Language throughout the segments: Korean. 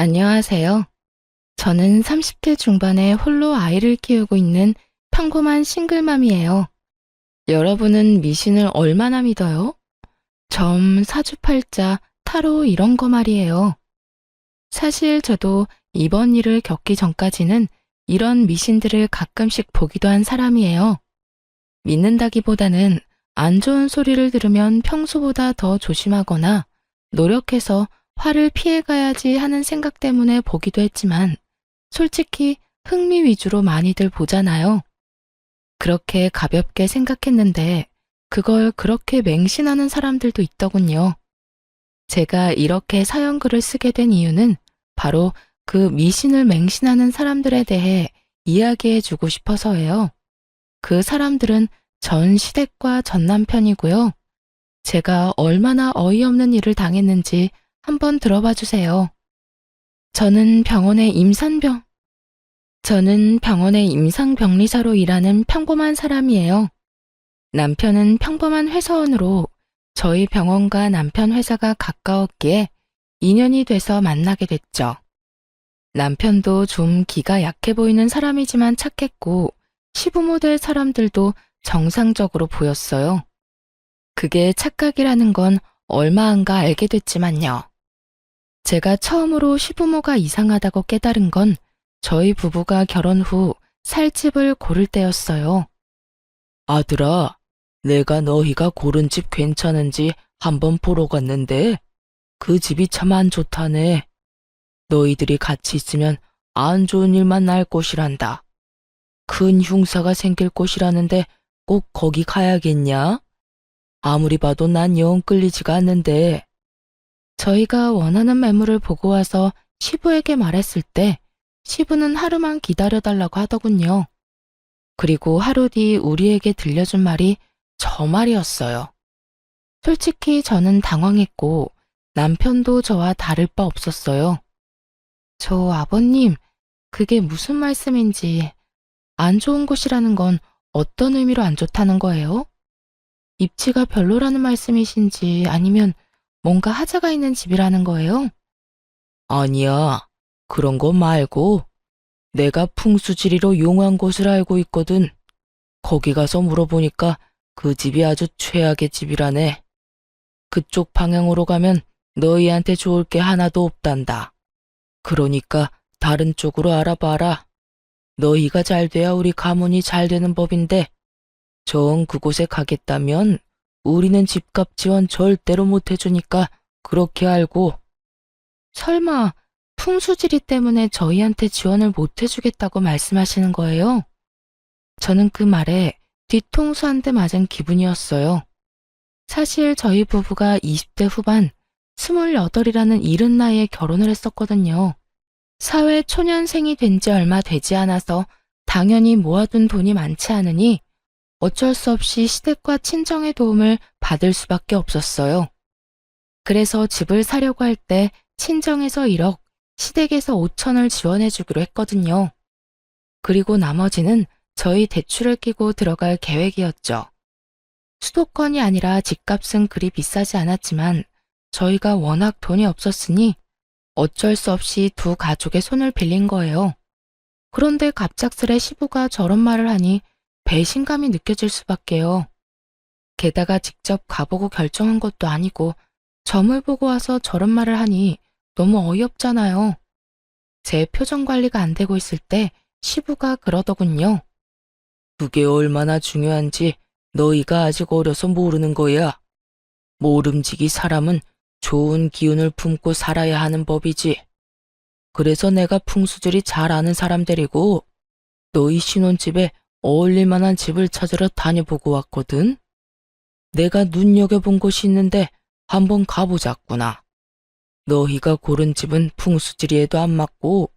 안녕하세요. 저는 30대 중반에 홀로 아이를 키우고 있는 평범한 싱글맘이에요. 여러분은 미신을 얼마나 믿어요? 점, 사주팔자, 타로 이런 거 말이에요. 사실 저도 이번 일을 겪기 전까지는 이런 미신들을 가끔씩 보기도 한 사람이에요. 믿는다기보다는 안 좋은 소리를 들으면 평소보다 더 조심하거나 노력해서 화를 피해가야지 하는 생각 때문에 보기도 했지만 솔직히 흥미 위주로 많이들 보잖아요. 그렇게 가볍게 생각했는데 그걸 그렇게 맹신하는 사람들도 있더군요. 제가 이렇게 사연글을 쓰게 된 이유는 바로 그 미신을 맹신하는 사람들에 대해 이야기해 주고 싶어서예요. 그 사람들은 전 시댁과 전 남편이고요. 제가 얼마나 어이없는 일을 당했는지 한번 들어봐 주세요. 저는 병원의 임상병리사로 일하는 평범한 사람이에요. 남편은 평범한 회사원으로 저희 병원과 남편 회사가 가까웠기에 인연이 돼서 만나게 됐죠. 남편도 좀 기가 약해 보이는 사람이지만 착했고 시부모 될 사람들도 정상적으로 보였어요. 그게 착각이라는 건 얼마 안가 알게 됐지만요. 제가 처음으로 시부모가 이상하다고 깨달은 건 저희 부부가 결혼 후 살 집을 고를 때였어요. 아들아, 내가 너희가 고른 집 괜찮은지 한번 보러 갔는데 그 집이 참 안 좋다네. 너희들이 같이 있으면 안 좋은 일만 날 것이란다. 큰 흉사가 생길 곳이라는데 꼭 거기 가야겠냐? 아무리 봐도 난 영 끌리지가 않는데. 저희가 원하는 매물을 보고 와서 시부에게 말했을 때 시부는 하루만 기다려달라고 하더군요. 그리고 하루 뒤 우리에게 들려준 말이 저 말이었어요. 솔직히 저는 당황했고 남편도 저와 다를 바 없었어요. 저 아버님, 그게 무슨 말씀인지 안 좋은 곳이라는 건 어떤 의미로 안 좋다는 거예요? 입지가 별로라는 말씀이신지 아니면 뭔가 하자가 있는 집이라는 거예요? 아니야. 그런 거 말고 내가 풍수지리로 용한 곳을 알고 있거든. 거기 가서 물어보니까 그 집이 아주 최악의 집이라네. 그쪽 방향으로 가면 너희한테 좋을 게 하나도 없단다. 그러니까 다른 쪽으로 알아봐라. 너희가 잘 돼야 우리 가문이 잘 되는 법인데 정 그곳에 가겠다면 우리는 집값 지원 절대로 못 해주니까 그렇게 알고. 설마 풍수지리 때문에 저희한테 지원을 못 해주겠다고 말씀하시는 거예요? 저는 그 말에 뒤통수 한 대 맞은 기분이었어요. 사실 저희 부부가 20대 후반, 28이라는 이른 나이에 결혼을 했었거든요. 사회 초년생이 된 지 얼마 되지 않아서 당연히 모아둔 돈이 많지 않으니 어쩔 수 없이 시댁과 친정의 도움을 받을 수밖에 없었어요. 그래서 집을 사려고 할 때 친정에서 1억, 시댁에서 5천을 지원해주기로 했거든요. 그리고 나머지는 저희 대출을 끼고 들어갈 계획이었죠. 수도권이 아니라 집값은 그리 비싸지 않았지만 저희가 워낙 돈이 없었으니 어쩔 수 없이 두 가족의 손을 빌린 거예요. 그런데 갑작스레 시부가 저런 말을 하니 배신감이 느껴질 수밖에요. 게다가 직접 가보고 결정한 것도 아니고 점을 보고 와서 저런 말을 하니 너무 어이없잖아요. 제 표정 관리가 안 되고 있을 때 시부가 그러더군요. 그게 얼마나 중요한지 너희가 아직 어려서 모르는 거야. 모름지기 사람은 좋은 기운을 품고 살아야 하는 법이지. 그래서 내가 풍수지리 잘 아는 사람 데리고 너희 신혼집에 어울릴 만한 집을 찾으러 다녀보고 왔거든. 내가 눈여겨본 곳이 있는데 한번 가보자꾸나. 너희가 고른 집은 풍수지리에도 안 맞고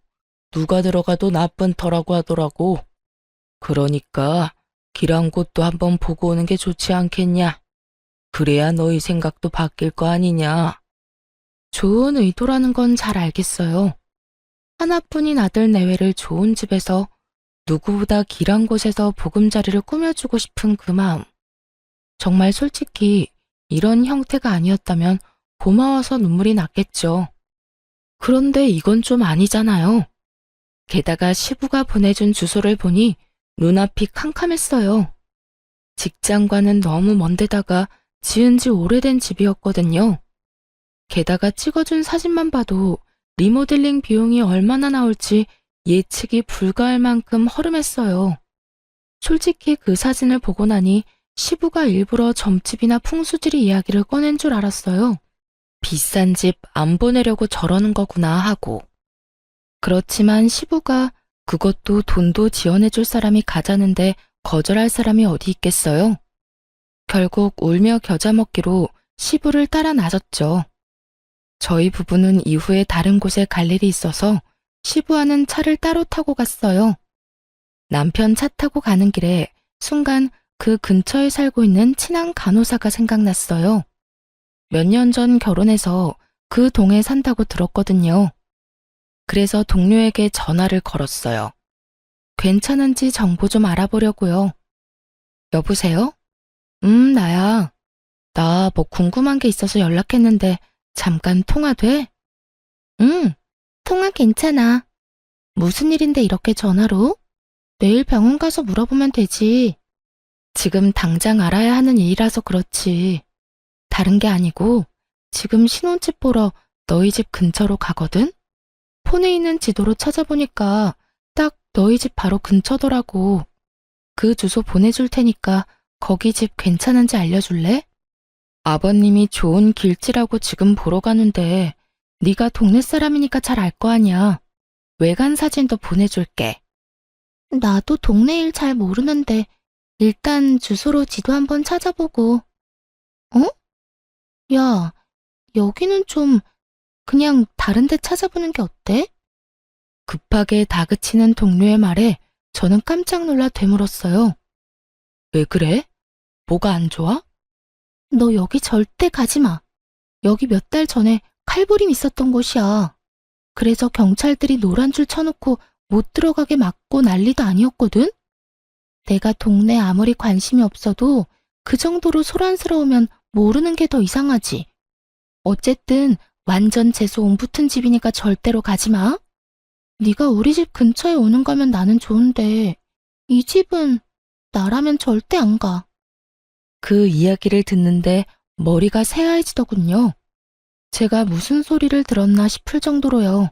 누가 들어가도 나쁜 터라고 하더라고. 그러니까 길한 곳도 한번 보고 오는 게 좋지 않겠냐. 그래야 너희 생각도 바뀔 거 아니냐. 좋은 의도라는 건 잘 알겠어요. 하나뿐인 아들 내외를 좋은 집에서 누구보다 길한 곳에서 보금자리를 꾸며주고 싶은 그 마음. 정말 솔직히 이런 형태가 아니었다면 고마워서 눈물이 났겠죠. 그런데 이건 좀 아니잖아요. 게다가 시부가 보내준 주소를 보니 눈앞이 캄캄했어요. 직장과는 너무 먼 데다가 지은 지 오래된 집이었거든요. 게다가 찍어준 사진만 봐도 리모델링 비용이 얼마나 나올지 예측이 불가할 만큼 허름했어요. 솔직히 그 사진을 보고 나니 시부가 일부러 점집이나 풍수지리 이야기를 꺼낸 줄 알았어요. 비싼 집 안 보내려고 저러는 거구나 하고. 그렇지만 시부가 그것도 돈도 지원해줄 사람이 가자는데 거절할 사람이 어디 있겠어요? 결국 울며 겨자 먹기로 시부를 따라 나섰죠. 저희 부부는 이후에 다른 곳에 갈 일이 있어서 시부와는 차를 따로 타고 갔어요. 남편 차 타고 가는 길에 순간 그 근처에 살고 있는 친한 간호사가 생각났어요. 몇 년 전 결혼해서 그 동에 산다고 들었거든요. 그래서 동료에게 전화를 걸었어요. 괜찮은지 정보 좀 알아보려고요. 여보세요? 나야. 나 뭐 궁금한 게 있어서 연락했는데 잠깐 통화 돼? 응, 통화 괜찮아. 무슨 일인데 이렇게 전화로? 내일 병원 가서 물어보면 되지. 지금 당장 알아야 하는 일이라서 그렇지. 다른 게 아니고 지금 신혼집 보러 너희 집 근처로 가거든? 폰에 있는 지도로 찾아보니까 딱 너희 집 바로 근처더라고. 그 주소 보내줄 테니까 거기 집 괜찮은지 알려줄래? 아버님이 좋은 길지라고 지금 보러 가는데 네가 동네 사람이니까 잘 알 거 아니야. 외관 사진도 보내줄게. 나도 동네 일 잘 모르는데 일단 주소로 지도 한번 찾아보고. 어? 야, 여기는 좀 그냥 다른 데 찾아보는 게 어때? 급하게 다그치는 동료의 말에 저는 깜짝 놀라 되물었어요. 왜 그래? 뭐가 안 좋아? 너 여기 절대 가지 마. 여기 몇 달 전에 칼부림 있었던 곳이야. 그래서 경찰들이 노란 줄 쳐놓고 못 들어가게 막고 난리도 아니었거든? 내가 동네 아무리 관심이 없어도 그 정도로 소란스러우면 모르는 게 더 이상하지. 어쨌든 완전 재수 온 붙은 집이니까 절대로 가지 마. 네가 우리 집 근처에 오는 거면 나는 좋은데 이 집은 나라면 절대 안 가. 그 이야기를 듣는데 머리가 새하얘지더군요. 제가 무슨 소리를 들었나 싶을 정도로요.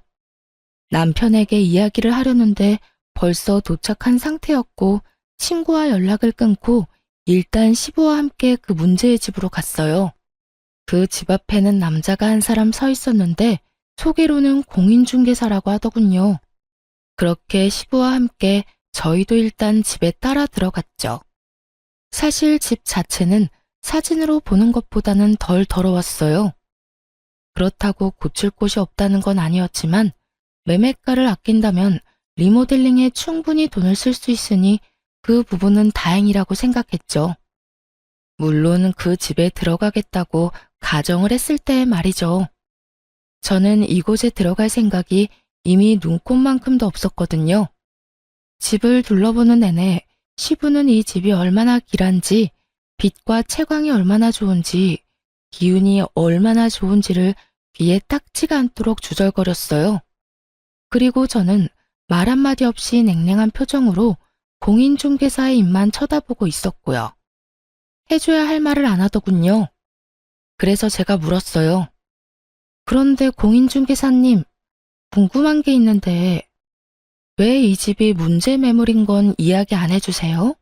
남편에게 이야기를 하려는데 벌써 도착한 상태였고 친구와 연락을 끊고 일단 시부와 함께 그 문제의 집으로 갔어요. 그 집 앞에는 남자가 한 사람 서 있었는데 소개로는 공인중개사라고 하더군요. 그렇게 시부와 함께 저희도 일단 집에 따라 들어갔죠. 사실 집 자체는 사진으로 보는 것보다는 덜 더러웠어요. 그렇다고 고칠 곳이 없다는 건 아니었지만 매매가를 아낀다면 리모델링에 충분히 돈을 쓸 수 있으니 그 부분은 다행이라고 생각했죠. 물론 그 집에 들어가겠다고 가정을 했을 때 말이죠. 저는 이곳에 들어갈 생각이 이미 눈꼽만큼도 없었거든요. 집을 둘러보는 내내 시부는 이 집이 얼마나 길한지, 빛과 채광이 얼마나 좋은지, 기운이 얼마나 좋은지를 귀에 딱지가 않도록 주절거렸어요. 그리고 저는 말 한마디 없이 냉랭한 표정으로 공인중개사의 입만 쳐다보고 있었고요. 해줘야 할 말을 안 하더군요. 그래서 제가 물었어요. 그런데 공인중개사님, 궁금한 게 있는데 왜 이 집이 문제 매물인 건 이야기 안 해주세요?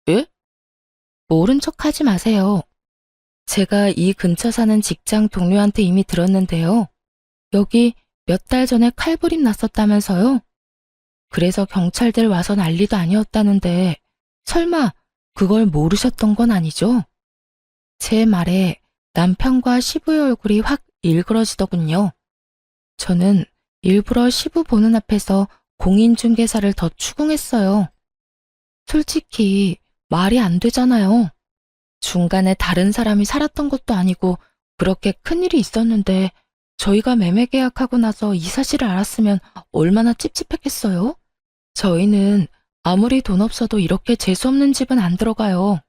예? 모른 척 하지 마세요. 제가 이 근처 사는 직장 동료한테 이미 들었는데요. 여기 몇 달 전에 칼부림 났었다면서요? 그래서 경찰들 와서 난리도 아니었다는데 설마 그걸 모르셨던 건 아니죠? 제 말에 남편과 시부의 얼굴이 확 일그러지더군요. 저는 일부러 시부 보는 앞에서 공인중개사를 더 추궁했어요. 솔직히 말이 안 되잖아요. 중간에 다른 사람이 살았던 것도 아니고 그렇게 큰일이 있었는데 저희가 매매 계약하고 나서 이 사실을 알았으면 얼마나 찝찝했겠어요? 저희는 아무리 돈 없어도 이렇게 재수없는 집은 안 들어가요.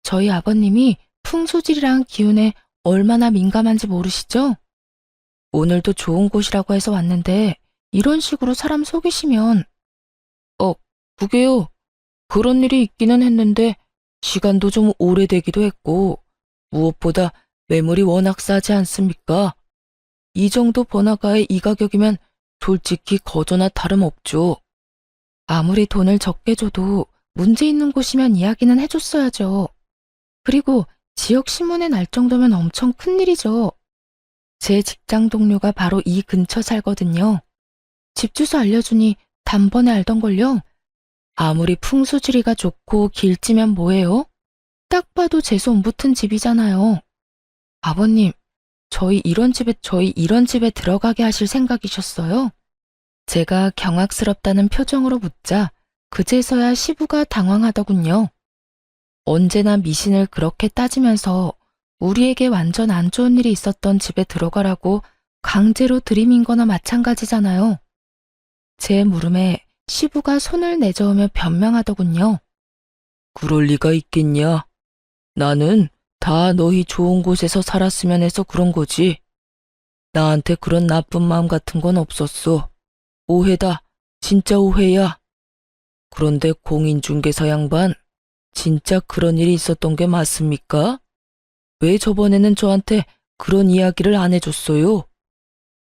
저희 아버님이 풍수질이랑 기운에 얼마나 민감한지 모르시죠? 오늘도 좋은 곳이라고 해서 왔는데 이런 식으로 사람 속이시면 그게요. 그런 일이 있기는 했는데 시간도 좀 오래되기도 했고 무엇보다 매물이 워낙 싸지 않습니까? 이 정도 번화가에 이 가격이면 솔직히 거저나 다름없죠. 아무리 돈을 적게 줘도 문제 있는 곳이면 이야기는 해줬어야죠. 그리고 지역 신문에 날 정도면 엄청 큰일이죠. 제 직장 동료가 바로 이 근처 살거든요. 집 주소 알려주니 단번에 알던걸요. 아무리 풍수지리가 좋고 길지면 뭐예요? 딱 봐도 재수 못 붙은 집이잖아요. 아버님, 저희 이런 집에 들어가게 하실 생각이셨어요? 제가 경악스럽다는 표정으로 묻자 그제서야 시부가 당황하더군요. 언제나 미신을 그렇게 따지면서 우리에게 완전 안 좋은 일이 있었던 집에 들어가라고 강제로 들이민 거나 마찬가지잖아요. 제 물음에 시부가 손을 내저으며 변명하더군요. 그럴 리가 있겠냐? 나는 다 너희 좋은 곳에서 살았으면 해서 그런 거지. 나한테 그런 나쁜 마음 같은 건 없었어. 오해다. 진짜 오해야. 그런데 공인중개사 양반, 진짜 그런 일이 있었던 게 맞습니까? 왜 저번에는 저한테 그런 이야기를 안 해줬어요?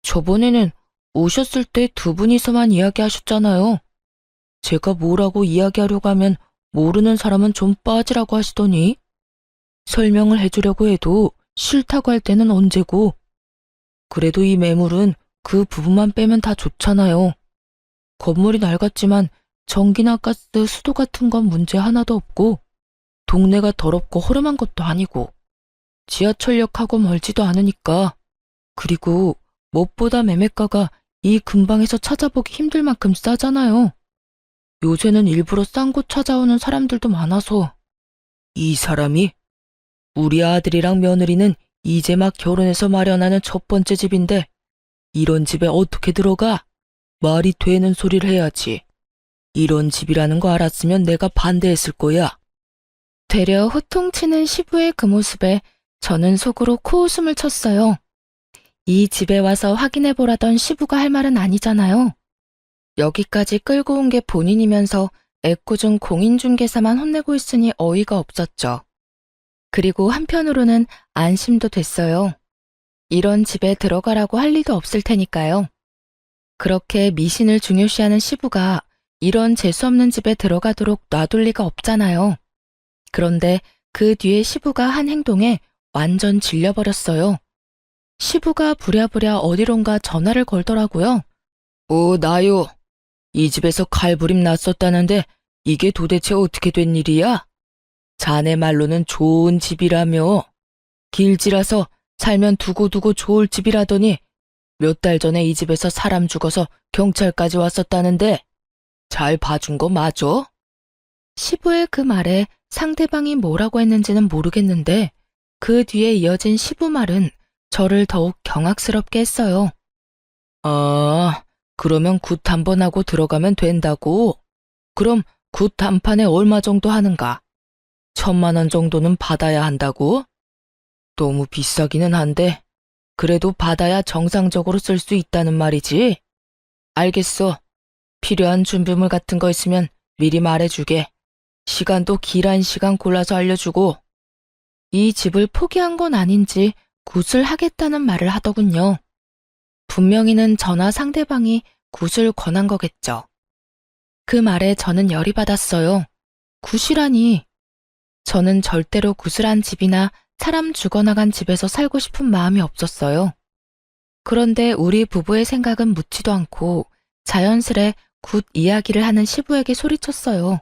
저번에는 오셨을 때 두 분이서만 이야기하셨잖아요. 제가 뭐라고 이야기하려고 하면 모르는 사람은 좀 빠지라고 하시더니 설명을 해주려고 해도 싫다고 할 때는 언제고. 그래도 이 매물은 그 부분만 빼면 다 좋잖아요. 건물이 낡았지만 전기나 가스, 수도 같은 건 문제 하나도 없고 동네가 더럽고 허름한 것도 아니고 지하철역하고 멀지도 않으니까. 그리고 무엇보다 매매가가 이 근방에서 찾아보기 힘들 만큼 싸잖아요. 요새는 일부러 싼 곳 찾아오는 사람들도 많아서. 이 사람이? 우리 아들이랑 며느리는 이제 막 결혼해서 마련하는 첫 번째 집인데 이런 집에 어떻게 들어가? 말이 되는 소리를 해야지. 이런 집이라는 거 알았으면 내가 반대했을 거야. 되려 호통치는 시부의 그 모습에 저는 속으로 코웃음을 쳤어요. 이 집에 와서 확인해보라던 시부가 할 말은 아니잖아요. 여기까지 끌고 온 게 본인이면서 애꿎은 공인중개사만 혼내고 있으니 어이가 없었죠. 그리고 한편으로는 안심도 됐어요. 이런 집에 들어가라고 할 리도 없을 테니까요. 그렇게 미신을 중요시하는 시부가 이런 재수없는 집에 들어가도록 놔둘 리가 없잖아요. 그런데 그 뒤에 시부가 한 행동에 완전 질려버렸어요. 시부가 부랴부랴 어디론가 전화를 걸더라고요. 나요. 이 집에서 칼부림 났었다는데 이게 도대체 어떻게 된 일이야? 자네 말로는 좋은 집이라며. 길지라서 살면 두고두고 좋을 집이라더니 몇 달 전에 이 집에서 사람 죽어서 경찰까지 왔었다는데 잘 봐준 거 맞아? 시부의 그 말에 상대방이 뭐라고 했는지는 모르겠는데 그 뒤에 이어진 시부 말은 저를 더욱 경악스럽게 했어요. 아, 그러면 굿 한 번 하고 들어가면 된다고? 그럼 굿 한 판에 얼마 정도 하는가? 1,000만 원 정도는 받아야 한다고? 너무 비싸기는 한데 그래도 받아야 정상적으로 쓸 수 있다는 말이지? 알겠어. 필요한 준비물 같은 거 있으면 미리 말해주게. 시간도 길한 시간 골라서 알려주고. 이 집을 포기한 건 아닌지 굿을 하겠다는 말을 하더군요. 분명히는 저나 상대방이 굿을 권한 거겠죠. 그 말에 저는 열이 받았어요. 굿이라니. 저는 절대로 굿을 한 집이나 사람 죽어나간 집에서 살고 싶은 마음이 없었어요. 그런데 우리 부부의 생각은 묻지도 않고 자연스레 굿 이야기를 하는 시부에게 소리쳤어요.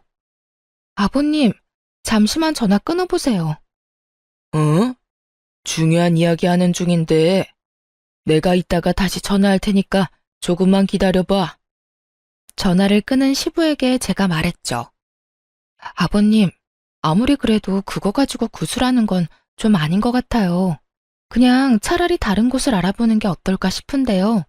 아버님, 잠시만 전화 끊어보세요. 응? 중요한 이야기 하는 중인데 내가 이따가 다시 전화할 테니까 조금만 기다려봐. 전화를 끊은 시부에게 제가 말했죠. 아버님, 아무리 그래도 그거 가지고 구술하는 건 좀 아닌 것 같아요. 그냥 차라리 다른 곳을 알아보는 게 어떨까 싶은데요.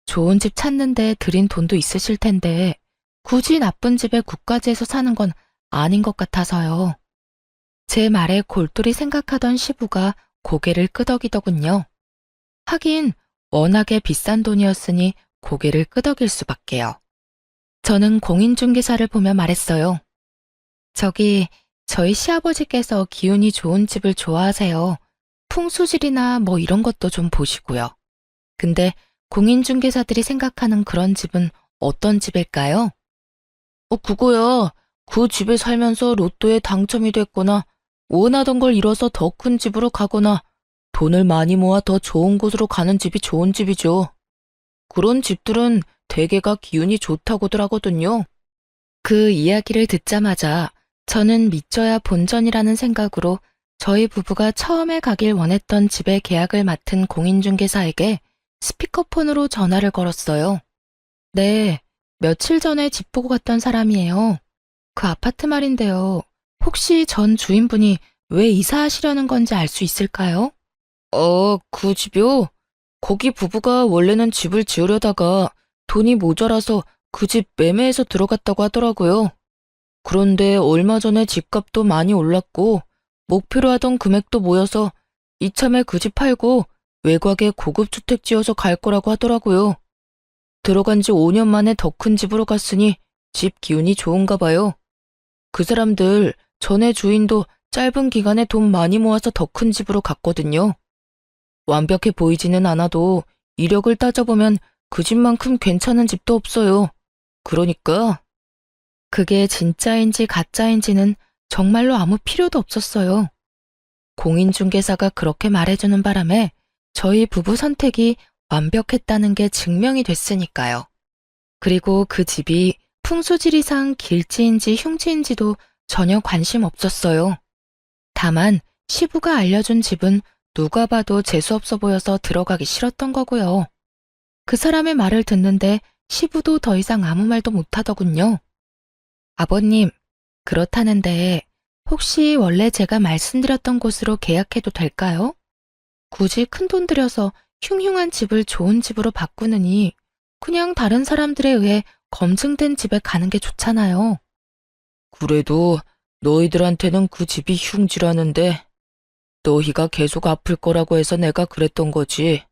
좋은 집 찾는데 들인 돈도 있으실 텐데 굳이 나쁜 집에 굿까지 해서 사는 건 아닌 것 같아서요. 제 말에 골똘히 생각하던 시부가 고개를 끄덕이더군요. 하긴 워낙에 비싼 돈이었으니 고개를 끄덕일 수밖에요. 저는 공인중개사를 보며 말했어요. 저희 시아버지께서 기운이 좋은 집을 좋아하세요. 풍수질이나 뭐 이런 것도 좀 보시고요. 근데 공인중개사들이 생각하는 그런 집은 어떤 집일까요? 그거야. 그 집에 살면서 로또에 당첨이 됐거나 원하던 걸 이뤄서 더 큰 집으로 가거나 돈을 많이 모아 더 좋은 곳으로 가는 집이 좋은 집이죠. 그런 집들은 대개가 기운이 좋다고들 하거든요. 그 이야기를 듣자마자 저는 믿져야 본전이라는 생각으로 저희 부부가 처음에 가길 원했던 집의 계약을 맡은 공인중개사에게 스피커폰으로 전화를 걸었어요. 네, 며칠 전에 집 보고 갔던 사람이에요. 그 아파트 말인데요. 혹시 전 주인분이 왜 이사하시려는 건지 알 수 있을까요? 그 집이요? 거기 부부가 원래는 집을 지으려다가 돈이 모자라서 그 집 매매해서 들어갔다고 하더라고요. 그런데 얼마 전에 집값도 많이 올랐고 목표로 하던 금액도 모여서 이참에 그 집 팔고 외곽에 고급 주택 지어서 갈 거라고 하더라고요. 들어간 지 5년 만에 더 큰 집으로 갔으니 집 기운이 좋은가 봐요. 그 사람들 전에 주인도 짧은 기간에 돈 많이 모아서 더 큰 집으로 갔거든요. 완벽해 보이지는 않아도 이력을 따져보면 그 집만큼 괜찮은 집도 없어요. 그러니까 그게 진짜인지 가짜인지는 정말로 아무 필요도 없었어요. 공인중개사가 그렇게 말해주는 바람에 저희 부부 선택이 완벽했다는 게 증명이 됐으니까요. 그리고 그 집이 풍수지리상 길지인지 흉지인지도 전혀 관심 없었어요. 다만 시부가 알려준 집은 누가 봐도 재수없어 보여서 들어가기 싫었던 거고요. 그 사람의 말을 듣는데 시부도 더 이상 아무 말도 못하더군요. 아버님, 그렇다는데 혹시 원래 제가 말씀드렸던 곳으로 계약해도 될까요? 굳이 큰돈 들여서 흉흉한 집을 좋은 집으로 바꾸느니 그냥 다른 사람들에 의해 검증된 집에 가는 게 좋잖아요. 그래도 너희들한테는 그 집이 흉지라는데 너희가 계속 아플 거라고 해서 내가 그랬던 거지.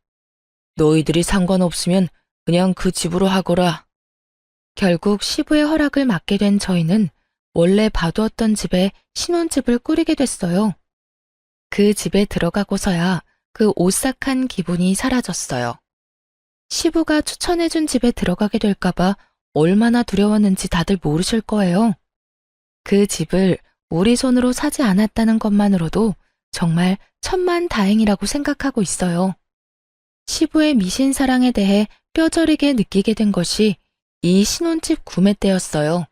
너희들이 상관없으면 그냥 그 집으로 하거라. 결국 시부의 허락을 받게 된 저희는 원래 봐두었던 집에 신혼집을 꾸리게 됐어요. 그 집에 들어가고서야 그 오싹한 기분이 사라졌어요. 시부가 추천해준 집에 들어가게 될까봐 얼마나 두려웠는지 다들 모르실 거예요. 그 집을 우리 손으로 사지 않았다는 것만으로도 정말 천만다행이라고 생각하고 있어요. 시부의 미신 사랑에 대해 뼈저리게 느끼게 된 것이 이 신혼집 구매 때였어요.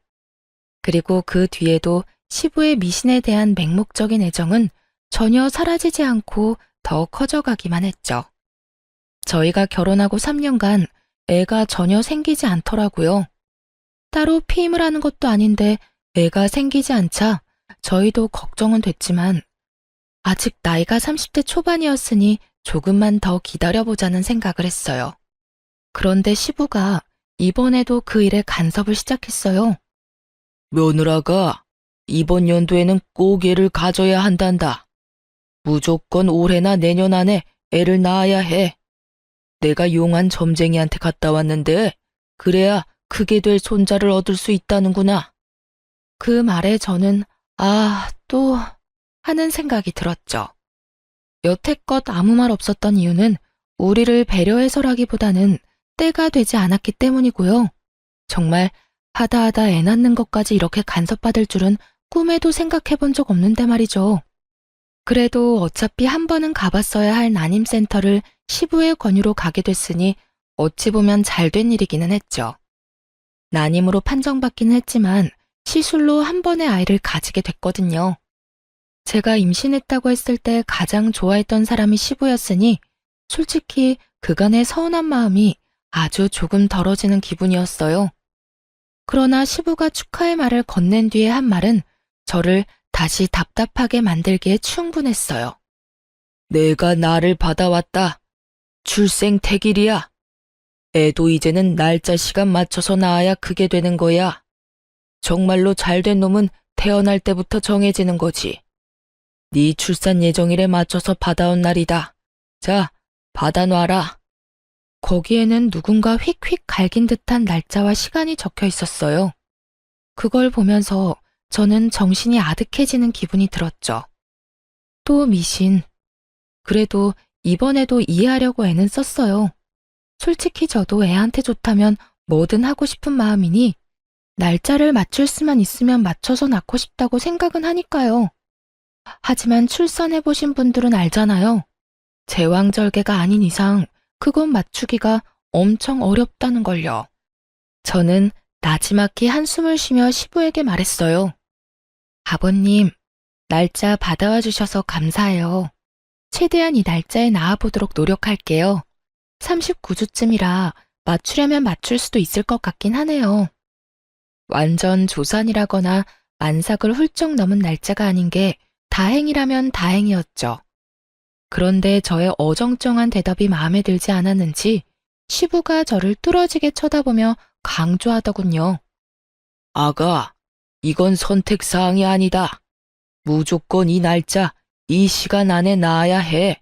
그리고 그 뒤에도 시부의 미신에 대한 맹목적인 애정은 전혀 사라지지 않고 더 커져가기만 했죠. 저희가 결혼하고 3년간 애가 전혀 생기지 않더라고요. 따로 피임을 하는 것도 아닌데 애가 생기지 않자 저희도 걱정은 됐지만 아직 나이가 30대 초반이었으니 조금만 더 기다려보자는 생각을 했어요. 그런데 시부가 이번에도 그 일에 간섭을 시작했어요. 며느라가 이번 연도에는 꼭 애를 가져야 한단다. 무조건 올해나 내년 안에 애를 낳아야 해. 내가 용한 점쟁이한테 갔다 왔는데 그래야 크게 될 손자를 얻을 수 있다는구나. 그 말에 저는 또 하는 생각이 들었죠. 여태껏 아무 말 없었던 이유는 우리를 배려해서라기보다는 때가 되지 않았기 때문이고요. 정말 하다하다 애 낳는 것까지 이렇게 간섭받을 줄은 꿈에도 생각해 본 적 없는데 말이죠. 그래도 어차피 한 번은 가봤어야 할 난임센터를 시부의 권유로 가게 됐으니 어찌 보면 잘된 일이기는 했죠. 난임으로 판정받기는 했지만 시술로 한 번의 아이를 가지게 됐거든요. 제가 임신했다고 했을 때 가장 좋아했던 사람이 시부였으니 솔직히 그간의 서운한 마음이 아주 조금 덜어지는 기분이었어요. 그러나 시부가 축하의 말을 건넨 뒤에 한 말은 저를 다시 답답하게 만들기에 충분했어요. 내가 나를 받아왔다. 출생택일이야. 애도 이제는 날짜 시간 맞춰서 낳아야 그게 되는 거야. 정말로 잘된 놈은 태어날 때부터 정해지는 거지. 네 출산 예정일에 맞춰서 받아온 날이다. 자, 받아놔라. 거기에는 누군가 휙휙 갈긴 듯한 날짜와 시간이 적혀 있었어요. 그걸 보면서 저는 정신이 아득해지는 기분이 들었죠. 또 미신. 그래도 이번에도 이해하려고 애는 썼어요. 솔직히 저도 애한테 좋다면 뭐든 하고 싶은 마음이니 날짜를 맞출 수만 있으면 맞춰서 낳고 싶다고 생각은 하니까요. 하지만 출산해보신 분들은 알잖아요. 제왕절개가 아닌 이상 그건 맞추기가 엄청 어렵다는 걸요. 저는 나지막히 한숨을 쉬며 시부에게 말했어요. 아버님, 날짜 받아와 주셔서 감사해요. 최대한 이 날짜에 나와보도록 노력할게요. 39주쯤이라 맞추려면 맞출 수도 있을 것 같긴 하네요. 완전 조산이라거나 만삭을 훌쩍 넘은 날짜가 아닌 게 다행이라면 다행이었죠. 그런데 저의 어정쩡한 대답이 마음에 들지 않았는지 시부가 저를 뚫어지게 쳐다보며 강조하더군요. 아가, 이건 선택사항이 아니다. 무조건 이 날짜, 이 시간 안에 나아야 해.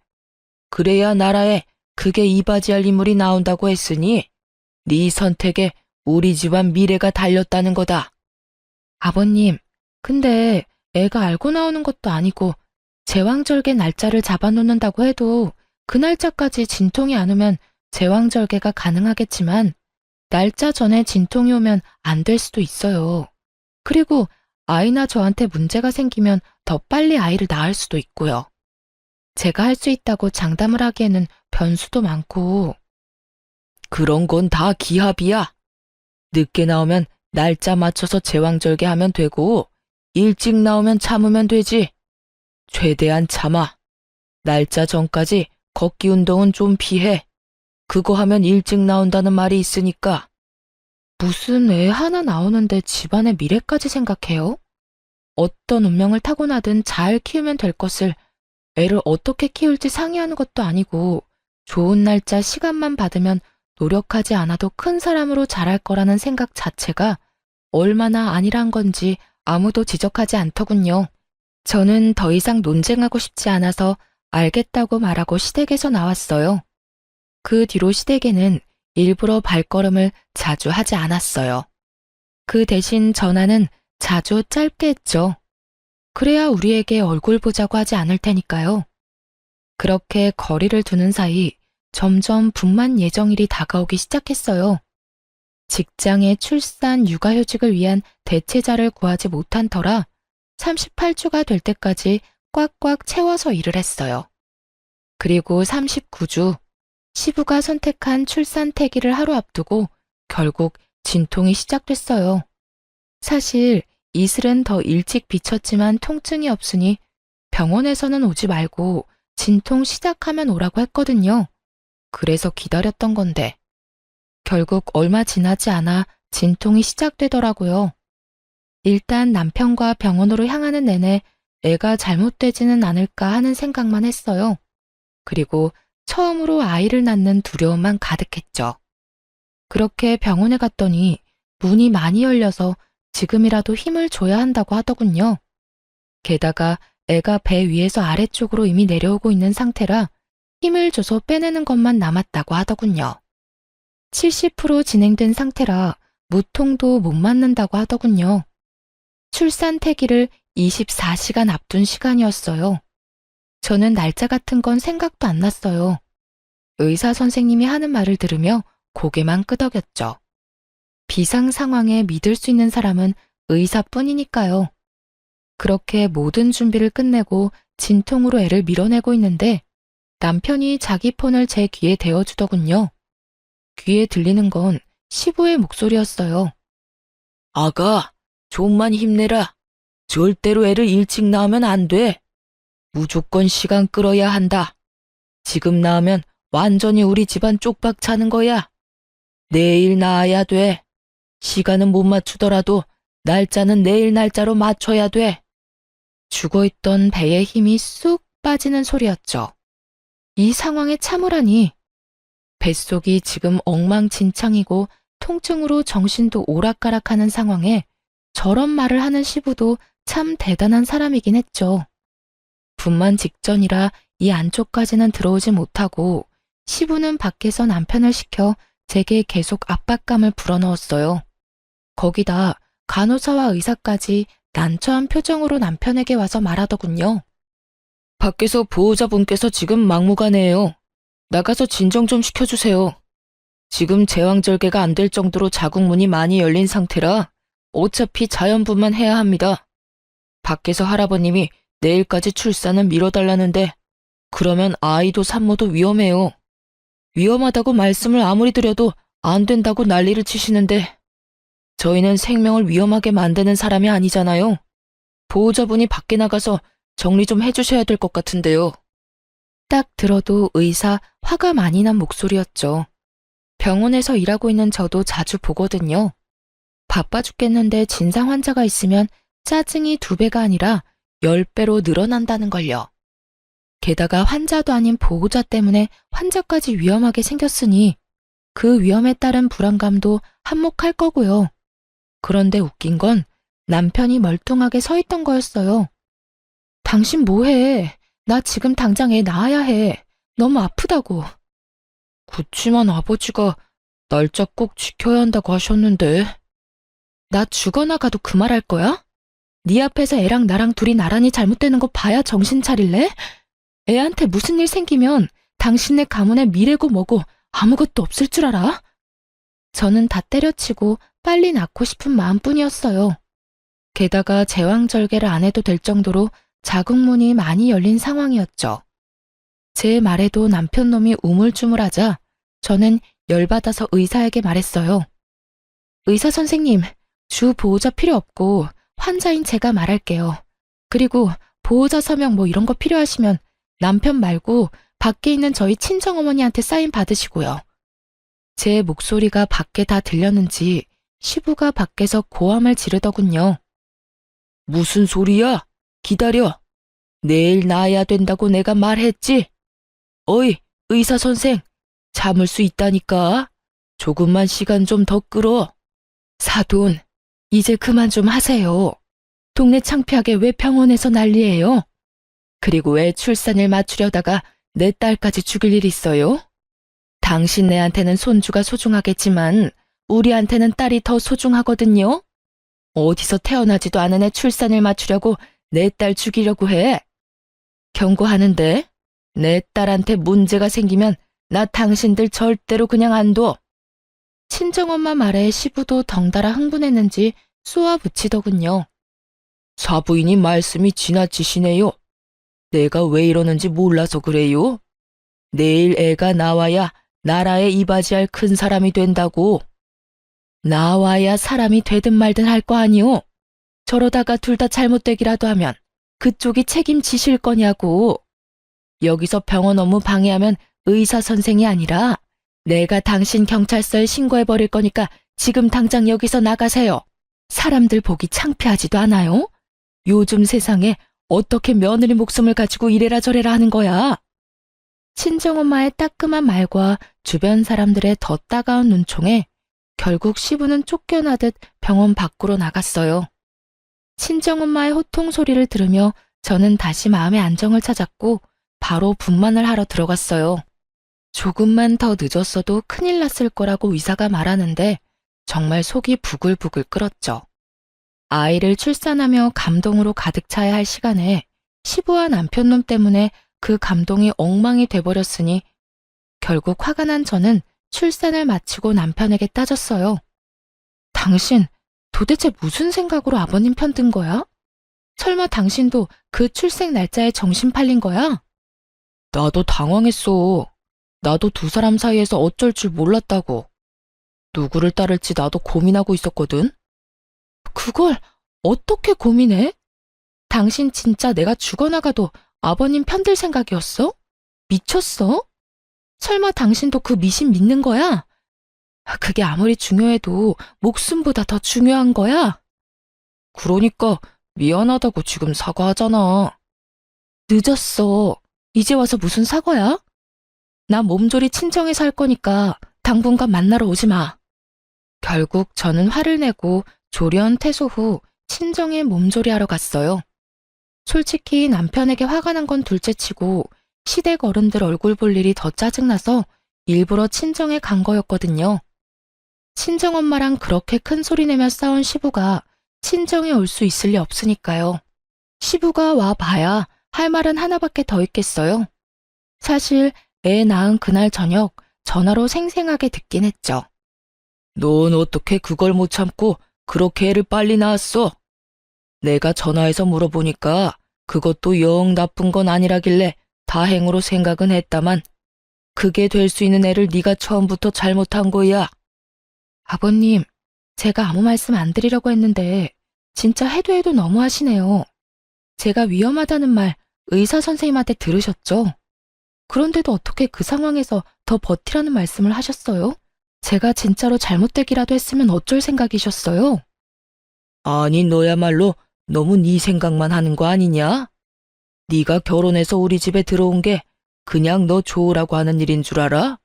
그래야 나라에 크게 이바지할 인물이 나온다고 했으니 네 선택에 우리 집안 미래가 달렸다는 거다. 아버님, 근데 애가 알고 나오는 것도 아니고 제왕절개 날짜를 잡아놓는다고 해도 그 날짜까지 진통이 안 오면 제왕절개가 가능하겠지만 날짜 전에 진통이 오면 안 될 수도 있어요. 그리고 아이나 저한테 문제가 생기면 더 빨리 아이를 낳을 수도 있고요. 제가 할 수 있다고 장담을 하기에는 변수도 많고. 그런 건 다 기합이야. 늦게 나오면 날짜 맞춰서 제왕절개 하면 되고 일찍 나오면 참으면 되지. 최대한 참아. 날짜 전까지 걷기 운동은 좀 피해. 그거 하면 일찍 나온다는 말이 있으니까. 무슨 애 하나 나오는데 집안의 미래까지 생각해요? 어떤 운명을 타고나든 잘 키우면 될 것을 애를 어떻게 키울지 상의하는 것도 아니고 좋은 날짜 시간만 받으면 노력하지 않아도 큰 사람으로 자랄 거라는 생각 자체가 얼마나 아니란 건지 아무도 지적하지 않더군요. 저는 더 이상 논쟁하고 싶지 않아서 알겠다고 말하고 시댁에서 나왔어요. 그 뒤로 시댁에는 일부러 발걸음을 자주 하지 않았어요. 그 대신 전화는 자주 짧게 했죠. 그래야 우리에게 얼굴 보자고 하지 않을 테니까요. 그렇게 거리를 두는 사이 점점 분만 예정일이 다가오기 시작했어요. 직장에 출산, 육아휴직을 위한 대체자를 구하지 못한 터라 38주가 될 때까지 꽉꽉 채워서 일을 했어요. 그리고 39주, 시부가 선택한 출산 태기를 하루 앞두고 결국 진통이 시작됐어요. 사실 이슬은 더 일찍 비쳤지만 통증이 없으니 병원에서는 오지 말고 진통 시작하면 오라고 했거든요. 그래서 기다렸던 건데 결국 얼마 지나지 않아 진통이 시작되더라고요. 일단 남편과 병원으로 향하는 내내 애가 잘못되지는 않을까 하는 생각만 했어요. 그리고 처음으로 아이를 낳는 두려움만 가득했죠. 그렇게 병원에 갔더니 문이 많이 열려서 지금이라도 힘을 줘야 한다고 하더군요. 게다가 애가 배 위에서 아래쪽으로 이미 내려오고 있는 상태라 힘을 줘서 빼내는 것만 남았다고 하더군요. 70% 진행된 상태라 무통도 못 맞는다고 하더군요. 출산 태기를 24시간 앞둔 시간이었어요. 저는 날짜 같은 건 생각도 안 났어요. 의사 선생님이 하는 말을 들으며 고개만 끄덕였죠. 비상 상황에 믿을 수 있는 사람은 의사뿐이니까요. 그렇게 모든 준비를 끝내고 진통으로 애를 밀어내고 있는데 남편이 자기 폰을 제 귀에 대어주더군요. 귀에 들리는 건 시부의 목소리였어요. 아가, 좀만 힘내라. 절대로 애를 일찍 낳으면 안 돼. 무조건 시간 끌어야 한다. 지금 낳으면 완전히 우리 집안 쪽박 차는 거야. 내일 낳아야 돼. 시간은 못 맞추더라도 날짜는 내일 날짜로 맞춰야 돼. 죽어있던 배의 힘이 쑥 빠지는 소리였죠. 이 상황에 참으라니. 뱃속이 지금 엉망진창이고 통증으로 정신도 오락가락하는 상황에 저런 말을 하는 시부도 참 대단한 사람이긴 했죠. 분만 직전이라 이 안쪽까지는 들어오지 못하고 시부는 밖에서 남편을 시켜 제게 계속 압박감을 불어넣었어요. 거기다 간호사와 의사까지 난처한 표정으로 남편에게 와서 말하더군요. 밖에서 보호자분께서 지금 막무가내예요. 나가서 진정 좀 시켜주세요. 지금 제왕절개가 안 될 정도로 자궁문이 많이 열린 상태라 어차피 자연분만 해야 합니다. 밖에서 할아버님이 내일까지 출산을 미뤄달라는데 그러면 아이도 산모도 위험해요. 위험하다고 말씀을 아무리 드려도 안 된다고 난리를 치시는데 저희는 생명을 위험하게 만드는 사람이 아니잖아요. 보호자분이 밖에 나가서 정리 좀 해주셔야 될 것 같은데요. 딱 들어도 의사 화가 많이 난 목소리였죠. 병원에서 일하고 있는 저도 자주 보거든요. 바빠 죽겠는데 진상 환자가 있으면 짜증이 2배가 아니라 10배로 늘어난다는 걸요. 게다가 환자도 아닌 보호자 때문에 환자까지 위험하게 생겼으니 그 위험에 따른 불안감도 한몫할 거고요. 그런데 웃긴 건 남편이 멀뚱하게 서 있던 거였어요. 당신 뭐해? 나 지금 당장 애 낳아야 해. 너무 아프다고. 그치만 아버지가 날짜 꼭 지켜야 한다고 하셨는데. 나 죽어나가도 그 말 할 거야? 네 앞에서 애랑 나랑 둘이 나란히 잘못되는 거 봐야 정신 차릴래? 애한테 무슨 일 생기면 당신네 가문에 미래고 뭐고 아무것도 없을 줄 알아? 저는 다 때려치고 빨리 낳고 싶은 마음뿐이었어요. 게다가 제왕절개를 안 해도 될 정도로 자궁문이 많이 열린 상황이었죠. 제 말에도 남편 놈이 우물쭈물하자 저는 열받아서 의사에게 말했어요. 의사 선생님, 주 보호자 필요 없고 환자인 제가 말할게요. 그리고 보호자 서명 뭐 이런 거 필요하시면 남편 말고 밖에 있는 저희 친정어머니한테 사인 받으시고요. 제 목소리가 밖에 다 들렸는지 시부가 밖에서 고함을 지르더군요. 무슨 소리야? 기다려. 내일 낳아야 된다고 내가 말했지? 어이, 의사 선생, 참을 수 있다니까. 조금만 시간 좀 더 끌어. 사돈, 이제 그만 좀 하세요. 동네 창피하게 왜 병원에서 난리예요? 그리고 왜 출산을 맞추려다가 내 딸까지 죽일 일 있어요? 당신네한테는 손주가 소중하겠지만 우리한테는 딸이 더 소중하거든요. 어디서 태어나지도 않은 애 출산을 맞추려고 내 딸 죽이려고 해. 경고하는데 내 딸한테 문제가 생기면 나 당신들 절대로 그냥 안 둬. 친정엄마 말에 시부도 덩달아 흥분했는지 쏘아붙이더군요. 사부인이 말씀이 지나치시네요. 내가 왜 이러는지 몰라서 그래요. 내일 애가 나와야 나라에 이바지할 큰 사람이 된다고. 나와야 사람이 되든 말든 할 거 아니오. 저러다가 둘 다 잘못되기라도 하면 그쪽이 책임지실 거냐고. 여기서 병원 업무 방해하면 의사 선생이 아니라 내가 당신 경찰서에 신고해버릴 거니까 지금 당장 여기서 나가세요. 사람들 보기 창피하지도 않아요? 요즘 세상에 어떻게 며느리 목숨을 가지고 이래라 저래라 하는 거야? 친정엄마의 따끔한 말과 주변 사람들의 더 따가운 눈총에 결국 시부는 쫓겨나듯 병원 밖으로 나갔어요. 친정엄마의 호통 소리를 들으며 저는 다시 마음의 안정을 찾았고 바로 분만을 하러 들어갔어요. 조금만 더 늦었어도 큰일 났을 거라고 의사가 말하는데 정말 속이 부글부글 끓었죠. 아이를 출산하며 감동으로 가득 차야 할 시간에 시부와 남편놈 때문에 그 감동이 엉망이 돼버렸으니 결국 화가 난 저는 출산을 마치고 남편에게 따졌어요. 당신 도대체 무슨 생각으로 아버님 편 든 거야? 설마 당신도 그 출생 날짜에 정신 팔린 거야? 나도 당황했어. 나도 두 사람 사이에서 어쩔 줄 몰랐다고. 누구를 따를지 나도 고민하고 있었거든. 그걸 어떻게 고민해? 당신 진짜 내가 죽어나가도 아버님 편들 생각이었어? 미쳤어? 설마 당신도 그 미신 믿는 거야? 그게 아무리 중요해도 목숨보다 더 중요한 거야? 그러니까 미안하다고 지금 사과하잖아. 늦었어. 이제 와서 무슨 사과야? 나 몸조리 친정에 살 거니까 당분간 만나러 오지 마. 결국 저는 화를 내고 조련 퇴소 후 친정에 몸조리하러 갔어요. 솔직히 남편에게 화가 난 건 둘째치고 시댁 어른들 얼굴 볼 일이 더 짜증나서 일부러 친정에 간 거였거든요. 친정엄마랑 그렇게 큰 소리 내며 싸운 시부가 친정에 올 수 있을 리 없으니까요. 시부가 와 봐야 할 말은 하나밖에 더 있겠어요. 사실 애 낳은 그날 저녁 전화로 생생하게 듣긴 했죠. 넌 어떻게 그걸 못 참고 그렇게 애를 빨리 낳았어? 내가 전화해서 물어보니까 그것도 영 나쁜 건 아니라길래 다행으로 생각은 했다만 그게 될 수 있는 애를 네가 처음부터 잘못한 거야. 아버님, 제가 아무 말씀 안 드리려고 했는데 진짜 해도 너무하시네요. 제가 위험하다는 말 의사 선생님한테 들으셨죠? 그런데도 어떻게 그 상황에서 더 버티라는 말씀을 하셨어요? 제가 진짜로 잘못되기라도 했으면 어쩔 생각이셨어요? 아니, 너야말로 너무 네 생각만 하는 거 아니냐? 네가 결혼해서 우리 집에 들어온 게 그냥 너 좋으라고 하는 일인 줄 알아?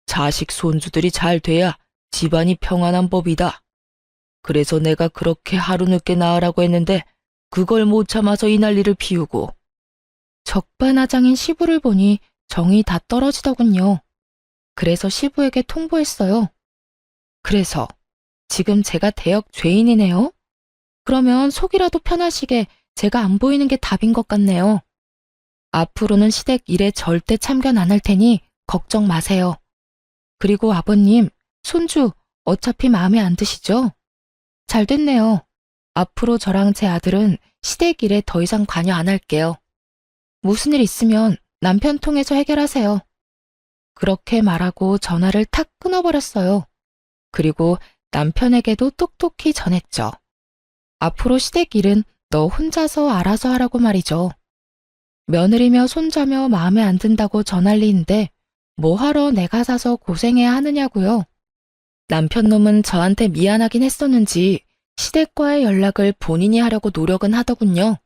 자식 손주들이 잘 돼야 집안이 평안한 법이다. 그래서 내가 그렇게 하루 늦게 나으라고 했는데 그걸 못 참아서 이 난리를 피우고. 적반하장인 시부를 보니 정이 다 떨어지더군요. 그래서 시부에게 통보했어요. 그래서 지금 제가 대역 죄인이네요? 그러면 속이라도 편하시게 제가 안 보이는 게 답인 것 같네요. 앞으로는 시댁 일에 절대 참견 안 할 테니 걱정 마세요. 그리고 아버님, 손주 어차피 마음에 안 드시죠? 잘 됐네요. 앞으로 저랑 제 아들은 시댁 일에 더 이상 관여 안 할게요. 무슨 일 있으면 남편 통해서 해결하세요. 그렇게 말하고 전화를 탁 끊어버렸어요. 그리고 남편에게도 똑똑히 전했죠. 앞으로 시댁 일은 너 혼자서 알아서 하라고 말이죠. 며느리며 손자며 마음에 안 든다고 전할 리인데 뭐하러 내가 사서 고생해야 하느냐고요. 남편 놈은 저한테 미안하긴 했었는지 시댁과의 연락을 본인이 하려고 노력은 하더군요.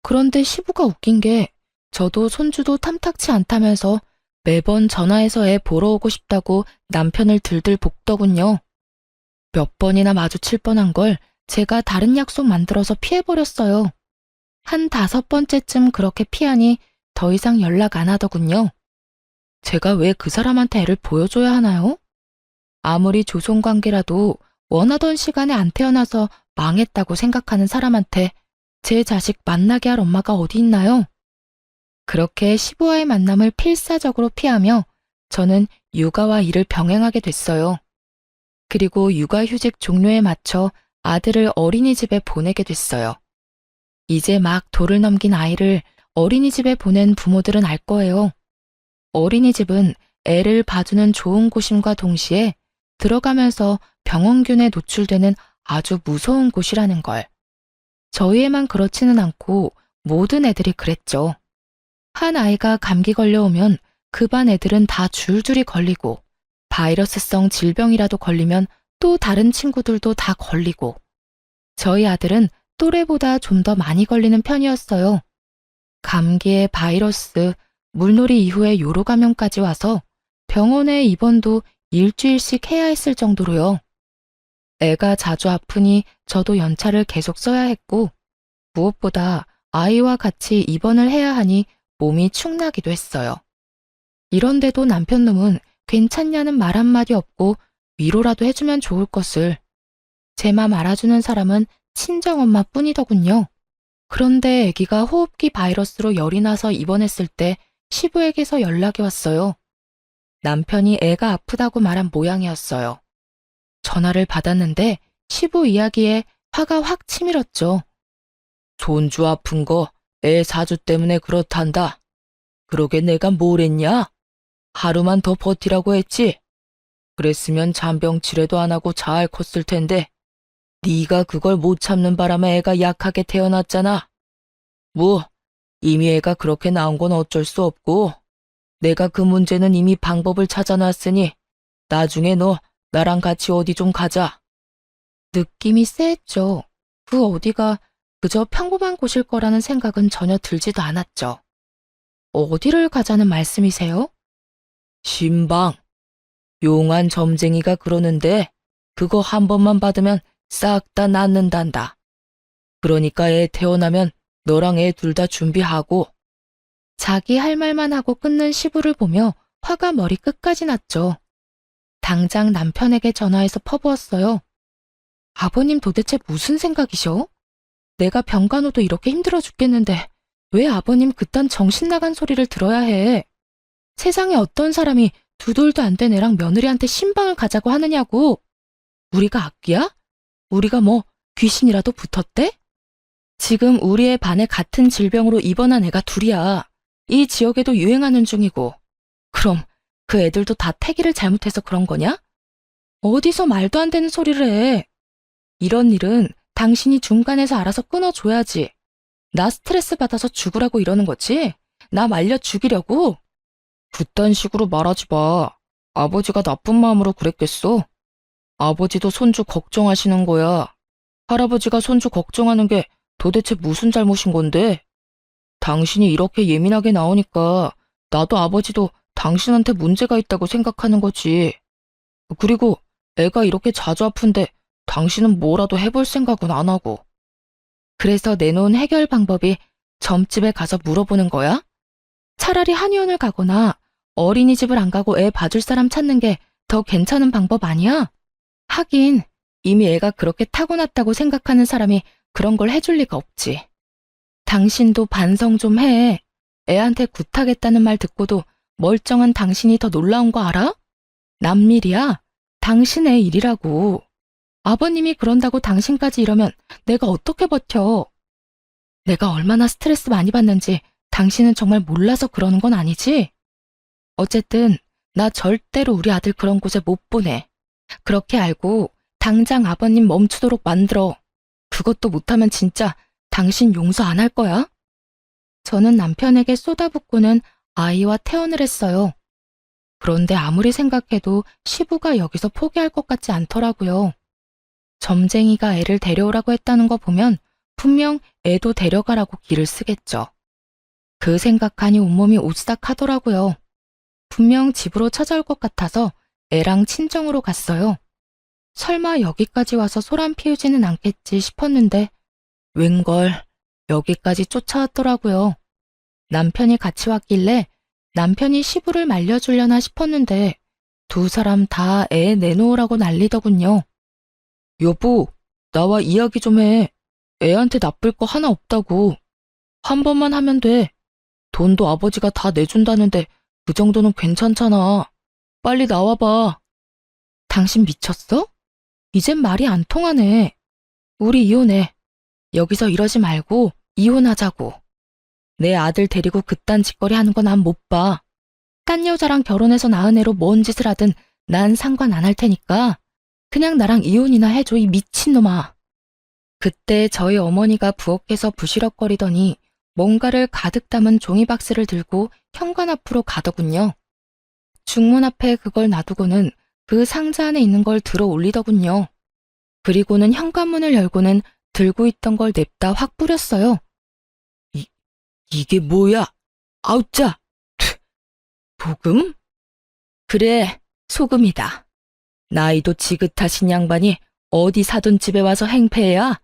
그런데 시부가 웃긴 게 저도 손주도 탐탁치 않다면서 매번 전화해서 애 보러 오고 싶다고 남편을 들들 볶더군요. 몇 번이나 마주칠 뻔한 걸 제가 다른 약속 만들어서 피해버렸어요. 한 5번째쯤 그렇게 피하니 더 이상 연락 안 하더군요. 제가 왜 그 사람한테 애를 보여줘야 하나요? 아무리 조손관계라도 원하던 시간에 안 태어나서 망했다고 생각하는 사람한테 제 자식 만나게 할 엄마가 어디 있나요? 그렇게 시부와의 만남을 필사적으로 피하며 저는 육아와 일을 병행하게 됐어요. 그리고 육아휴직 종료에 맞춰 아들을 어린이집에 보내게 됐어요. 이제 막 돌을 넘긴 아이를 어린이집에 보낸 부모들은 알 거예요. 어린이집은 애를 봐주는 좋은 곳임과 동시에 들어가면서 병원균에 노출되는 아주 무서운 곳이라는 걸. 저희 애만 그렇지는 않고 모든 애들이 그랬죠. 한 아이가 감기 걸려오면 그 반 애들은 다 줄줄이 걸리고 바이러스성 질병이라도 걸리면 또 다른 친구들도 다 걸리고 저희 아들은 또래보다 좀 더 많이 걸리는 편이었어요. 감기에 바이러스, 물놀이 이후에 요로 감염까지 와서 병원에 입원도 일주일씩 해야 했을 정도로요. 애가 자주 아프니 저도 연차를 계속 써야 했고 무엇보다 아이와 같이 입원을 해야 하니 몸이 축나기도 했어요. 이런데도 남편 놈은 괜찮냐는 말 한마디 없고 위로라도 해주면 좋을 것을. 제 맘 알아주는 사람은 친정엄마 뿐이더군요. 그런데 아기가 호흡기 바이러스로 열이 나서 입원했을 때 시부에게서 연락이 왔어요. 남편이 애가 아프다고 말한 모양이었어요. 전화를 받았는데 시부 이야기에 화가 확 치밀었죠. 손주 아픈 거 애 사주 때문에 그렇단다. 그러게 내가 뭘 했냐? 하루만 더 버티라고 했지. 그랬으면 잔병 치레도 안 하고 잘 컸을 텐데 네가 그걸 못 참는 바람에 애가 약하게 태어났잖아. 뭐 이미 애가 그렇게 나온 건 어쩔 수 없고 내가 그 문제는 이미 방법을 찾아놨으니 나중에 너 나랑 같이 어디 좀 가자. 느낌이 쎄했죠. 그 어디가 그저 평범한 곳일 거라는 생각은 전혀 들지도 않았죠. 어디를 가자는 말씀이세요? 신방. 용한 점쟁이가 그러는데 그거 한 번만 받으면 싹 다 낫는단다. 그러니까 애 태어나면 너랑 애 둘 다 준비하고. 자기 할 말만 하고 끊는 시부를 보며 화가 머리 끝까지 났죠. 당장 남편에게 전화해서 퍼부었어요. 아버님 도대체 무슨 생각이셔? 내가 병간호도 이렇게 힘들어 죽겠는데 왜 아버님 그딴 정신 나간 소리를 들어야 해? 세상에 어떤 사람이 두 돌도 안 된 애랑 며느리한테 신방을 가자고 하느냐고. 우리가 악귀야? 우리가 뭐 귀신이라도 붙었대? 지금 우리 애 반에 같은 질병으로 입원한 애가 둘이야. 이 지역에도 유행하는 중이고. 그럼 그 애들도 다 태기를 잘못해서 그런 거냐? 어디서 말도 안 되는 소리를 해. 이런 일은 당신이 중간에서 알아서 끊어줘야지. 나 스트레스 받아서 죽으라고 이러는 거지? 나 말려 죽이려고? 그딴 식으로 말하지 마. 아버지가 나쁜 마음으로 그랬겠어. 아버지도 손주 걱정하시는 거야. 할아버지가 손주 걱정하는 게 도대체 무슨 잘못인 건데? 당신이 이렇게 예민하게 나오니까 나도 아버지도 당신한테 문제가 있다고 생각하는 거지. 그리고 애가 이렇게 자주 아픈데 당신은 뭐라도 해볼 생각은 안 하고. 그래서 내놓은 해결 방법이 점집에 가서 물어보는 거야? 차라리 한의원을 가거나 어린이집을 안 가고 애 봐줄 사람 찾는 게 더 괜찮은 방법 아니야? 하긴 이미 애가 그렇게 타고났다고 생각하는 사람이 그런 걸 해줄 리가 없지. 당신도 반성 좀 해. 애한테 굿하겠다는 말 듣고도 멀쩡한 당신이 더 놀라운 거 알아? 남일이야. 당신의 일이라고. 아버님이 그런다고 당신까지 이러면 내가 어떻게 버텨? 내가 얼마나 스트레스 많이 받는지 당신은 정말 몰라서 그러는 건 아니지? 어쨌든 나 절대로 우리 아들 그런 곳에 못 보내. 그렇게 알고 당장 아버님 멈추도록 만들어. 그것도 못하면 진짜 당신 용서 안 할 거야? 저는 남편에게 쏟아붓고는 아이와 퇴원을 했어요. 그런데 아무리 생각해도 시부가 여기서 포기할 것 같지 않더라고요. 점쟁이가 애를 데려오라고 했다는 거 보면 분명 애도 데려가라고 기를 쓰겠죠. 그 생각하니 온몸이 오싹하더라고요. 분명 집으로 찾아올 것 같아서 애랑 친정으로 갔어요. 설마 여기까지 와서 소란 피우지는 않겠지 싶었는데 웬걸 여기까지 쫓아왔더라고요. 남편이 같이 왔길래 남편이 시부를 말려주려나 싶었는데 두 사람 다 애 내놓으라고 난리더군요. 여보, 나와 이야기 좀 해. 애한테 나쁠 거 하나 없다고. 한 번만 하면 돼. 돈도 아버지가 다 내준다는데 그 정도는 괜찮잖아. 빨리 나와봐. 당신 미쳤어? 이젠 말이 안 통하네. 우리 이혼해. 여기서 이러지 말고 이혼하자고. 내 아들 데리고 그딴 짓거리 하는 거 난 못 봐. 딴 여자랑 결혼해서 낳은 애로 뭔 짓을 하든 난 상관 안 할 테니까 그냥 나랑 이혼이나 해줘, 이 미친놈아. 그때 저희 어머니가 부엌에서 부시럭거리더니 뭔가를 가득 담은 종이박스를 들고 현관 앞으로 가더군요. 중문 앞에 그걸 놔두고는 그 상자 안에 있는 걸 들어 올리더군요. 그리고는 현관문을 열고는 들고 있던 걸 냅다 확 뿌렸어요. 이게 뭐야? 아우짜! 소금? 그래, 소금이다. 나이도 지긋하신 양반이 어디 사돈 집에 와서 행패야?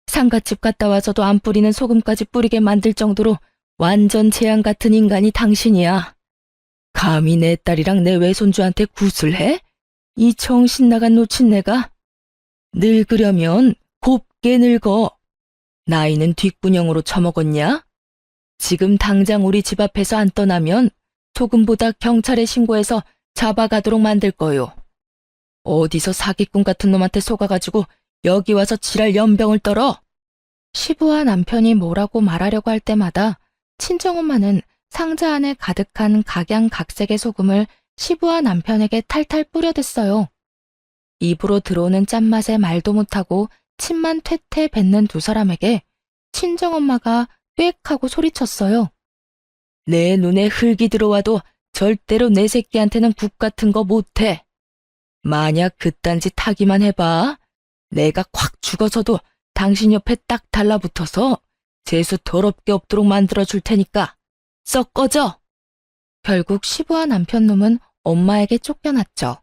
상갓집 갔다 와서도 안 뿌리는 소금까지 뿌리게 만들 정도로 완전 재앙 같은 인간이 당신이야. 감히 내 딸이랑 내 외손주한테 굿을 해? 이 정신 나간 노친네가? 늙으려면 곱게 늙어. 나이는 뒷구녕으로 처먹었냐? 지금 당장 우리 집 앞에서 안 떠나면 소금보다 경찰에 신고해서 잡아가도록 만들 거요. 어디서 사기꾼 같은 놈한테 속아가지고 여기 와서 지랄 연병을 떨어? 시부와 남편이 뭐라고 말하려고 할 때마다 친정엄마는 상자 안에 가득한 각양각색의 소금을 시부와 남편에게 탈탈 뿌려댔어요. 입으로 들어오는 짠맛에 말도 못하고 침만 퇴퇴 뱉는 두 사람에게 친정엄마가 꽥 하고 소리쳤어요. 내 눈에 흙이 들어와도 절대로 내 새끼한테는 국 같은 거 못해. 만약 그딴 짓 하기만 해봐. 내가 콱 죽어서도 당신 옆에 딱 달라붙어서 재수 더럽게 없도록 만들어줄 테니까 썩 꺼져. 결국 시부와 남편 놈은 엄마에게 쫓겨났죠.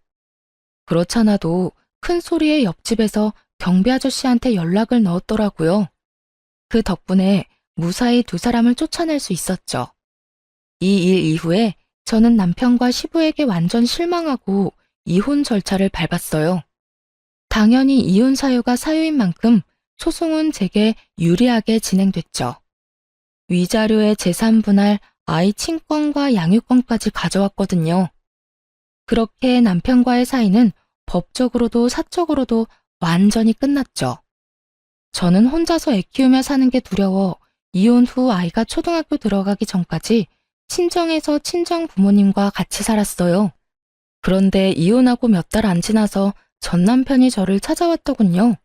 그렇잖아도 큰 소리에 옆집에서 경비 아저씨한테 연락을 넣었더라고요. 그 덕분에 무사히 두 사람을 쫓아낼 수 있었죠. 이 일 이후에 저는 남편과 시부에게 완전 실망하고 이혼 절차를 밟았어요. 당연히 이혼 사유가 사유인 만큼 소송은 제게 유리하게 진행됐죠. 위자료의 재산 분할, 아이 친권과 양육권까지 가져왔거든요. 그렇게 남편과의 사이는 법적으로도 사적으로도 완전히 끝났죠. 저는 혼자서 애 키우며 사는 게 두려워 이혼 후 아이가 초등학교 들어가기 전까지 친정에서 친정 부모님과 같이 살았어요. 그런데 이혼하고 몇 달 안 지나서 전 남편이 저를 찾아왔더군요.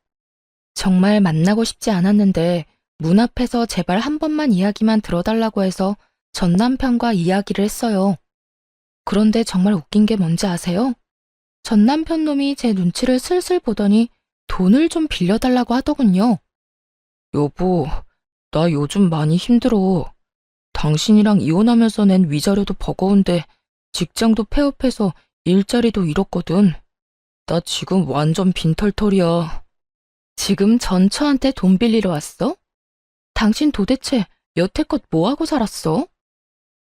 정말 만나고 싶지 않았는데 문 앞에서 제발 한 번만 이야기만 들어달라고 해서 전 남편과 이야기를 했어요. 그런데 정말 웃긴 게 뭔지 아세요? 전 남편 놈이 제 눈치를 슬슬 보더니 돈을 좀 빌려달라고 하더군요. 여보, 나 요즘 많이 힘들어. 당신이랑 이혼하면서 낸 위자료도 버거운데 직장도 폐업해서 일자리도 잃었거든. 나 지금 완전 빈털털이야. 지금 전처한테 돈 빌리러 왔어? 당신 도대체 여태껏 뭐하고 살았어?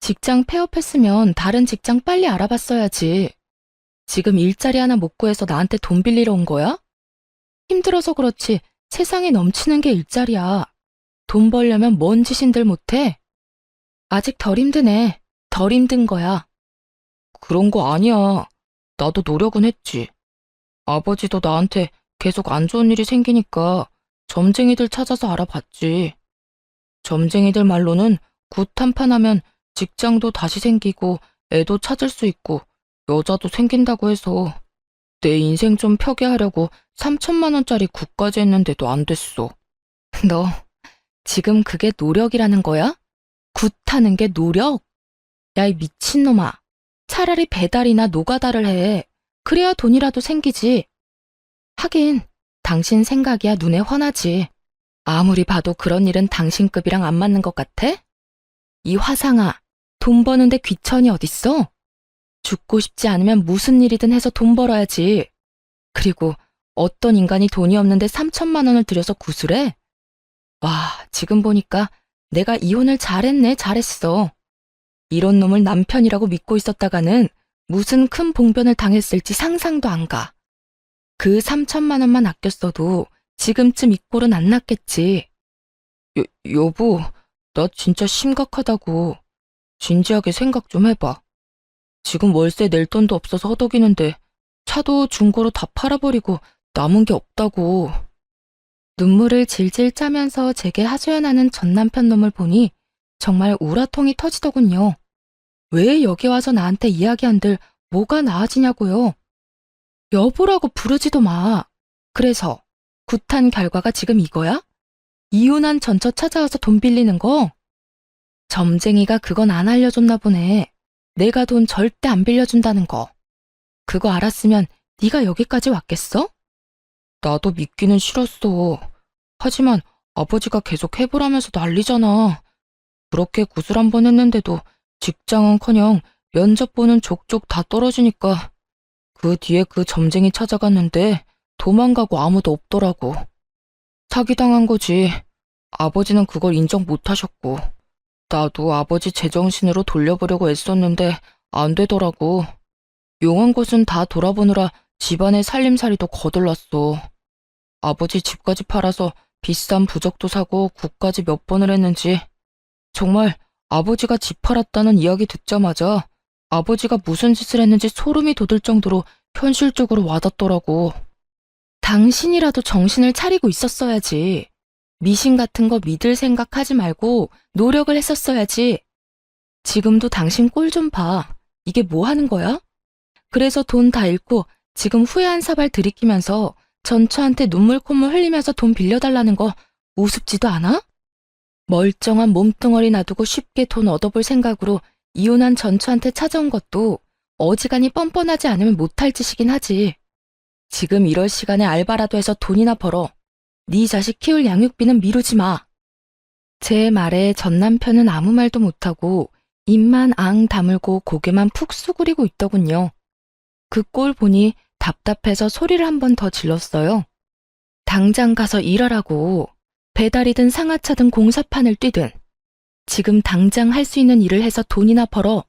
직장 폐업했으면 다른 직장 빨리 알아봤어야지. 지금 일자리 하나 못 구해서 나한테 돈 빌리러 온 거야? 힘들어서 그렇지 세상에 넘치는 게 일자리야. 돈 벌려면 뭔 짓인들 못해? 아직 덜 힘드네. 덜 힘든 거야. 그런 거 아니야. 나도 노력은 했지. 아버지도 나한테 계속 안 좋은 일이 생기니까 점쟁이들 찾아서 알아봤지. 점쟁이들 말로는 굿 한판하면 직장도 다시 생기고 애도 찾을 수 있고 여자도 생긴다고 해서 내 인생 좀 펴게 하려고 3천만 원짜리 굿까지 했는데도 안 됐어. 너 지금 그게 노력이라는 거야? 굿하는 게 노력? 야, 이 미친놈아. 차라리 배달이나 노가다를 해. 그래야 돈이라도 생기지. 하긴 당신 생각이야 눈에 훤하지. 아무리 봐도 그런 일은 당신급이랑 안 맞는 것 같아? 이 화상아, 돈 버는데 귀천이 어딨어? 죽고 싶지 않으면 무슨 일이든 해서 돈 벌어야지. 그리고 어떤 인간이 돈이 없는데 3천만 원을 들여서 구슬해? 와, 지금 보니까 내가 이혼을 잘했어. 이런 놈을 남편이라고 믿고 있었다가는 무슨 큰 봉변을 당했을지 상상도 안 가. 그 3천만 원만 아꼈어도 지금쯤 이 꼴은 안 났겠지. 여보, 나 진짜 심각하다고. 진지하게 생각 좀 해봐. 지금 월세 낼 돈도 없어서 허덕이는데 차도 중고로 다 팔아버리고 남은 게 없다고. 눈물을 질질 짜면서 제게 하소연하는 전 남편 놈을 보니 정말 우라통이 터지더군요. 왜 여기 와서 나한테 이야기한들 뭐가 나아지냐고요. 여보라고 부르지도 마. 그래서 굿한 결과가 지금 이거야? 이혼한 전처 찾아와서 돈 빌리는 거? 점쟁이가 그건 안 알려줬나 보네. 내가 돈 절대 안 빌려준다는 거. 그거 알았으면 네가 여기까지 왔겠어? 나도 믿기는 싫었어. 하지만 아버지가 계속 해보라면서 난리잖아. 그렇게 구슬 한 번 했는데도 직장은커녕 면접 보는 족족 다 떨어지니까 그 뒤에 그 점쟁이 찾아갔는데 도망가고 아무도 없더라고. 사기당한 거지. 아버지는 그걸 인정 못하셨고 나도 아버지 제정신으로 돌려보려고 애썼는데 안 되더라고. 용한 곳은 다 돌아보느라 집안의 살림살이도 거들났어. 아버지 집까지 팔아서 비싼 부적도 사고 굿까지 몇 번을 했는지 정말 아버지가 집 팔았다는 이야기 듣자마자 아버지가 무슨 짓을 했는지 소름이 돋을 정도로 현실적으로 와닿더라고. 당신이라도 정신을 차리고 있었어야지. 미신 같은 거 믿을 생각하지 말고 노력을 했었어야지. 지금도 당신 꼴 좀 봐. 이게 뭐 하는 거야? 그래서 돈 다 잃고 지금 후회한 사발 들이키면서 전처한테 눈물 콧물 흘리면서 돈 빌려달라는 거 우습지도 않아? 멀쩡한 몸뚱어리 놔두고 쉽게 돈 얻어볼 생각으로 이혼한 전처한테 찾아온 것도 어지간히 뻔뻔하지 않으면 못할 짓이긴 하지. 지금 이럴 시간에 알바라도 해서 돈이나 벌어. 네 자식 키울 양육비는 미루지 마. 제 말에 전 남편은 아무 말도 못하고 입만 앙 다물고 고개만 푹 수그리고 있더군요. 그 꼴 보니 답답해서 소리를 한 번 더 질렀어요. 당장 가서 일하라고. 배달이든 상하차든 공사판을 뛰든 지금 당장 할 수 있는 일을 해서 돈이나 벌어.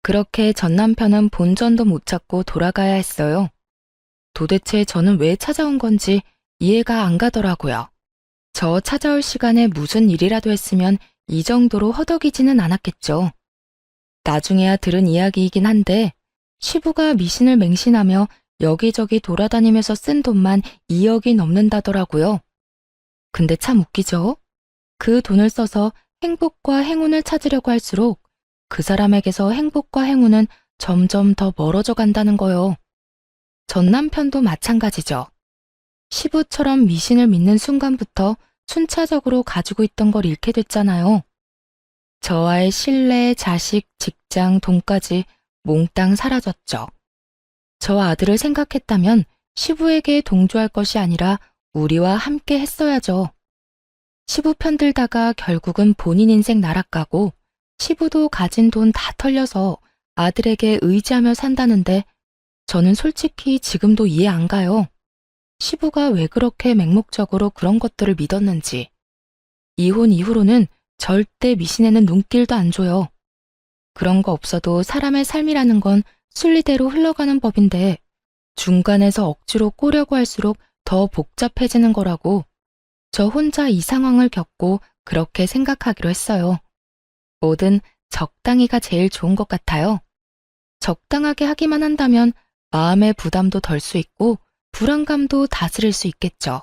그렇게 전 남편은 본전도 못 찾고 돌아가야 했어요. 도대체 저는 왜 찾아온 건지 이해가 안 가더라고요. 저 찾아올 시간에 무슨 일이라도 했으면 이 정도로 허덕이지는 않았겠죠. 나중에야 들은 이야기이긴 한데 시부가 미신을 맹신하며 여기저기 돌아다니면서 쓴 돈만 2억이 넘는다더라고요. 근데 참 웃기죠? 그 돈을 써서 행복과 행운을 찾으려고 할수록 그 사람에게서 행복과 행운은 점점 더 멀어져 간다는 거요. 전 남편도 마찬가지죠. 시부처럼 미신을 믿는 순간부터 순차적으로 가지고 있던 걸 잃게 됐잖아요. 저와의 신뢰, 자식, 직장, 돈까지 몽땅 사라졌죠. 저 아들을 생각했다면 시부에게 동조할 것이 아니라 우리와 함께 했어야죠. 시부 편들다가 결국은 본인 인생 날아가고 시부도 가진 돈 다 털려서 아들에게 의지하며 산다는데 저는 솔직히 지금도 이해 안 가요. 시부가 왜 그렇게 맹목적으로 그런 것들을 믿었는지. 이혼 이후로는 절대 미신에는 눈길도 안 줘요. 그런 거 없어도 사람의 삶이라는 건 순리대로 흘러가는 법인데 중간에서 억지로 꼬려고 할수록 더 복잡해지는 거라고 저 혼자 이 상황을 겪고 그렇게 생각하기로 했어요. 뭐든 적당히가 제일 좋은 것 같아요. 적당하게 하기만 한다면 마음의 부담도 덜 수 있고 불안감도 다스릴 수 있겠죠.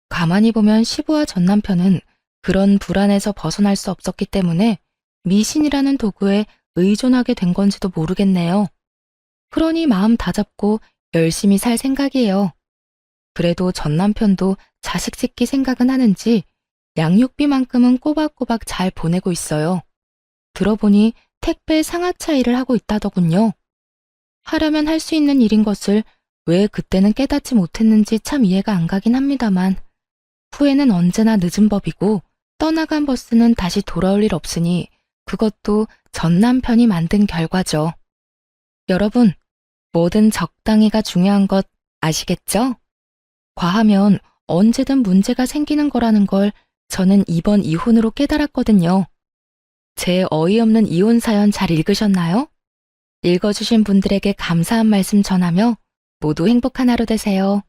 가만히 보면 시부와 전 남편은 그런 불안에서 벗어날 수 없었기 때문에 미신이라는 도구에 의존하게 된 건지도 모르겠네요. 그러니 마음 다잡고 열심히 살 생각이에요. 그래도 전 남편도 자식 새끼 생각은 하는지 양육비만큼은 꼬박꼬박 잘 보내고 있어요. 들어보니 택배 상하차 일을 하고 있다더군요. 하려면 할 수 있는 일인 것을 왜 그때는 깨닫지 못했는지 참 이해가 안 가긴 합니다만 후회는 언제나 늦은 법이고 떠나간 버스는 다시 돌아올 일 없으니 그것도 전 남편이 만든 결과죠. 여러분, 뭐든 적당히가 중요한 것 아시겠죠? 과하면 언제든 문제가 생기는 거라는 걸 저는 이번 이혼으로 깨달았거든요. 제 어이없는 이혼 사연 잘 읽으셨나요? 읽어주신 분들에게 감사한 말씀 전하며 모두 행복한 하루 되세요.